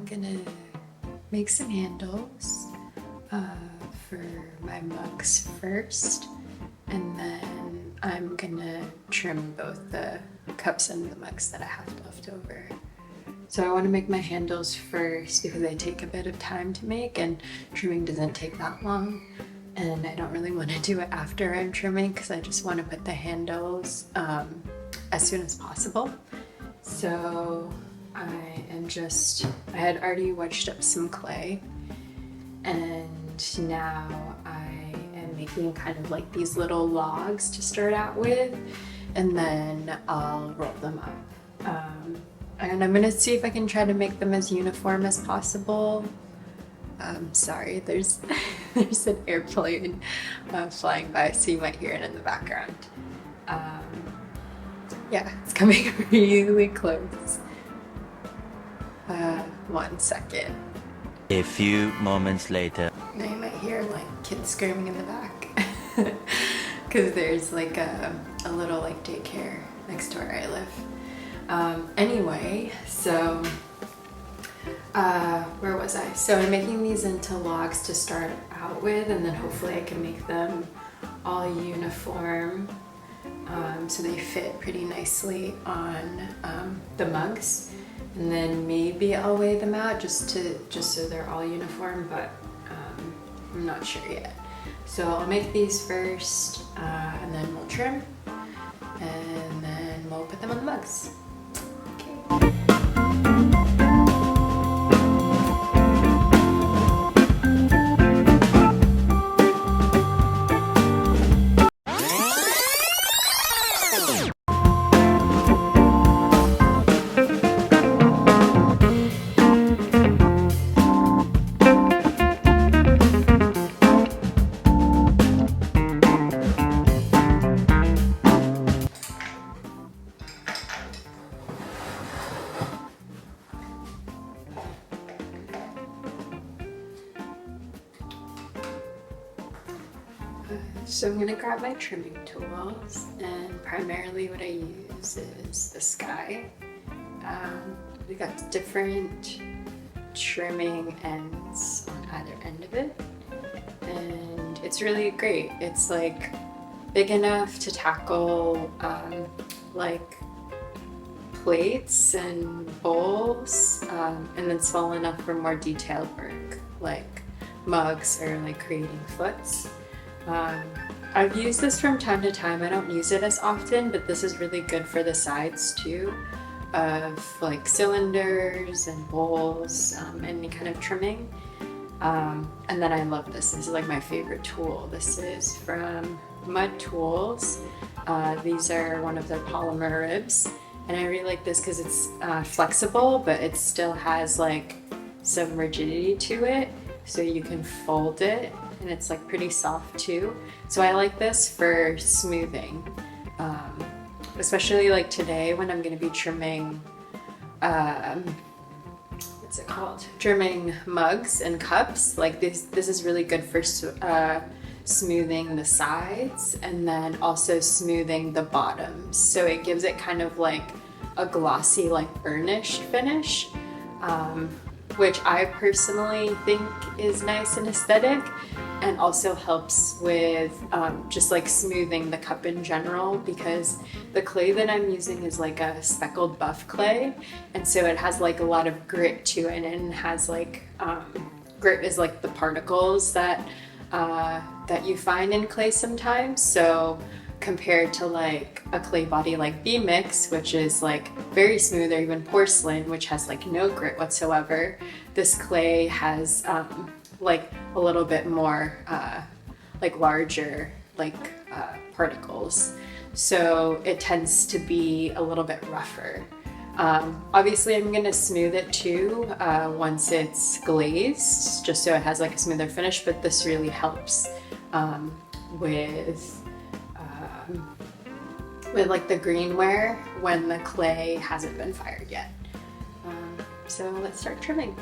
gonna make some handles for my mugs first, and then I'm gonna trim both the cups and the mugs that I have left over. So I want to make my handles first because they take a bit of time to make, and trimming doesn't take that long. And I don't really want to do it after I'm trimming because I just want to put the handles as soon as possible. So I had already wedged up some clay, and now I am making kind of like these little logs to start out with, and then I'll roll them up. And I'm gonna see if I can try to make them as uniform as possible. Sorry, there's an airplane flying by, so you might hear it in the background. Yeah, it's coming really close. 1 second. A few moments later. Now you might hear like kids screaming in the back because there's like a little like daycare next to where I live. Anyway, so where was I? So I'm making these into logs to start out with, and then hopefully I can make them all uniform so they fit pretty nicely on the mugs. And then maybe I'll weigh them out just so they're all uniform, but I'm not sure yet. So I'll make these first, and then we'll trim, and then we'll put them on the mugs. Okay. So I'm gonna grab my trimming tools, and primarily what I use is the Sky. We got different trimming ends on either end of it, and it's really great. It's like big enough to tackle like plates and bowls, and then small enough for more detailed work like mugs or like creating foots. I've used this from time to time. I don't use it as often, but this is really good for the sides too, of like cylinders and bowls, any kind of trimming. And then I love this. This is like my favorite tool. This is from Mud Tools. These are one of their polymer ribs, and I really like this because it's flexible, but it still has like some rigidity to it, so you can fold it, and it's like pretty soft too. So I like this for smoothing, especially like today when I'm going to be trimming, what's it called? Trimming mugs and cups. Like this is really good for smoothing the sides and then also smoothing the bottoms. So it gives it kind of like a glossy, like burnished finish, which I personally think is nice and aesthetic, and also helps with just like smoothing the cup in general, because the clay that I'm using is like a speckled buff clay, and so it has like a lot of grit to it, and has like grit is like the particles that you find in clay sometimes. So compared to like a clay body like B-Mix, which is like very smooth, or even porcelain, which has like no grit whatsoever, this clay has like a little bit more like larger like particles, so it tends to be a little bit rougher. Obviously I'm gonna smooth it too once it's glazed, just so it has like a smoother finish, but this really helps with like the greenware when the clay hasn't been fired yet. So let's start trimming.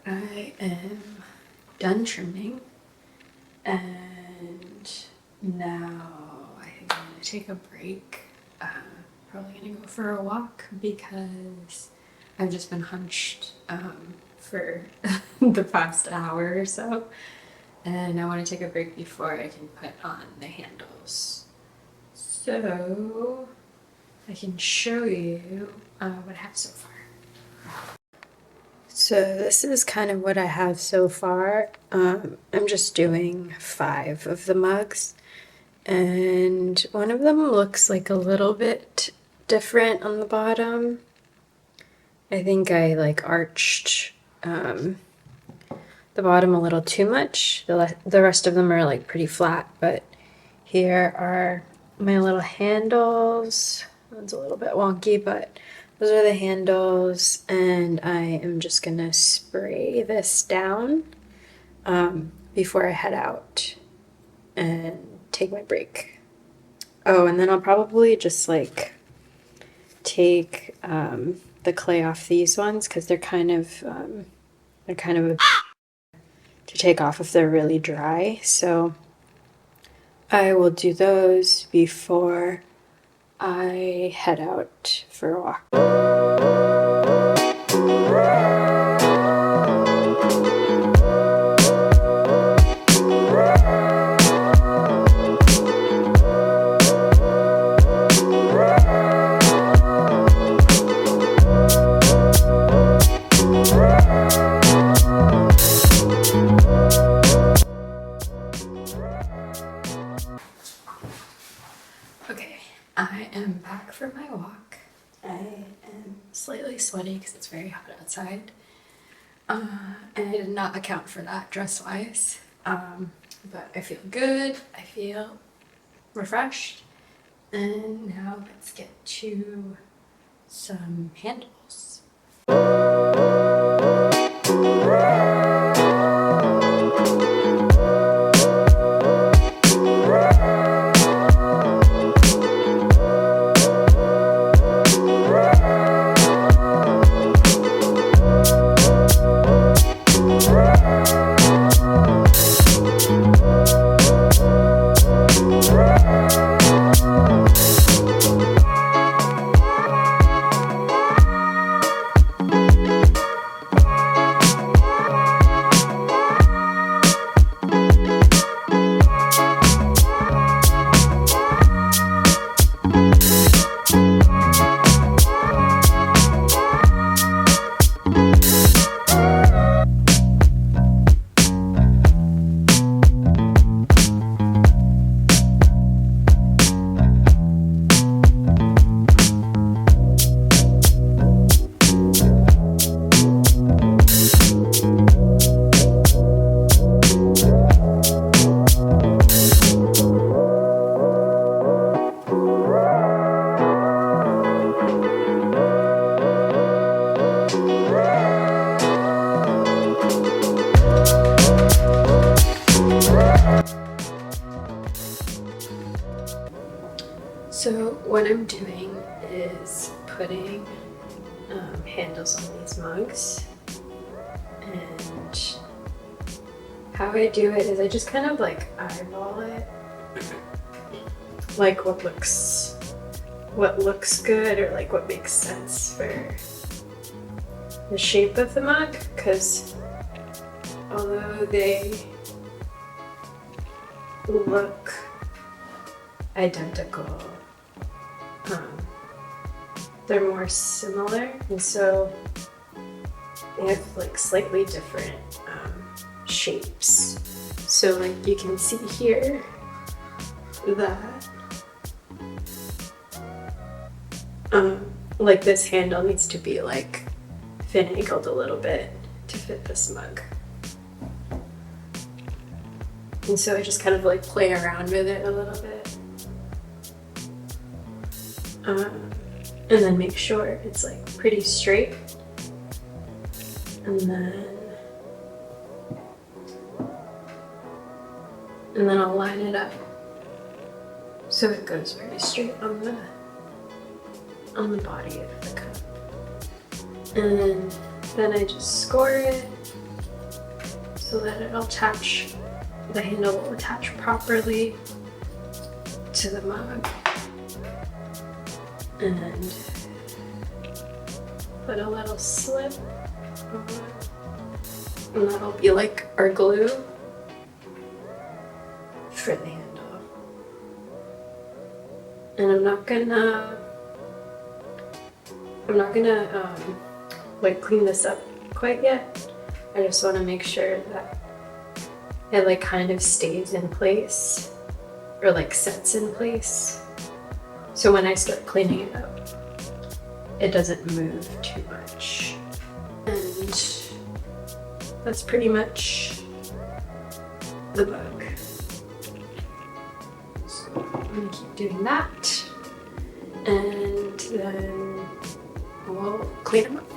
I am done trimming, and now I think I'm gonna take a break. Probably gonna go for a walk because I've just been hunched for the past hour or so, and I want to take a break before I can put on the handles. So I can show you what I have so far. So this is kind of what I have so far. I'm just doing 5 of the mugs, and one of them looks like a little bit different on the bottom. I think I like arched the bottom a little too much. The rest of them are like pretty flat, but here are my little handles. One's a little bit wonky, but those are the handles, and I am just gonna spray this down before I head out and take my break. Oh, and then I'll probably just like take the clay off these ones, because they're kind of to take off if they're really dry. So I will do those before I head out for a walk. I am back from my walk. I am slightly sweaty because it's very hot outside. And I did not account for that dress-wise. But I feel good, I feel refreshed. And now let's get to some handles. So what I'm doing is putting handles on these mugs, and how I do it is I just kind of like eyeball it, like what looks good or like what makes sense for the shape of the mug, because although they look identical, they're more similar, and so they have like slightly different shapes. So like you can see here that like this handle needs to be like finagled a little bit to fit this mug. And so I just kind of like play around with it a little bit. And then make sure it's like pretty straight. And then I'll line it up so it goes very straight on the body of the cup. And then I just score it so that it'll attach, the handle will attach properly to the mug. And put a little slip on, and that'll be like our glue for the handle. And I'm not gonna like clean this up quite yet. I just want to make sure that it like kind of stays in place, or like sets in place. So when I start cleaning it up, it doesn't move too much. And that's pretty much the mug. So I'm gonna keep doing that, and then we'll clean them up.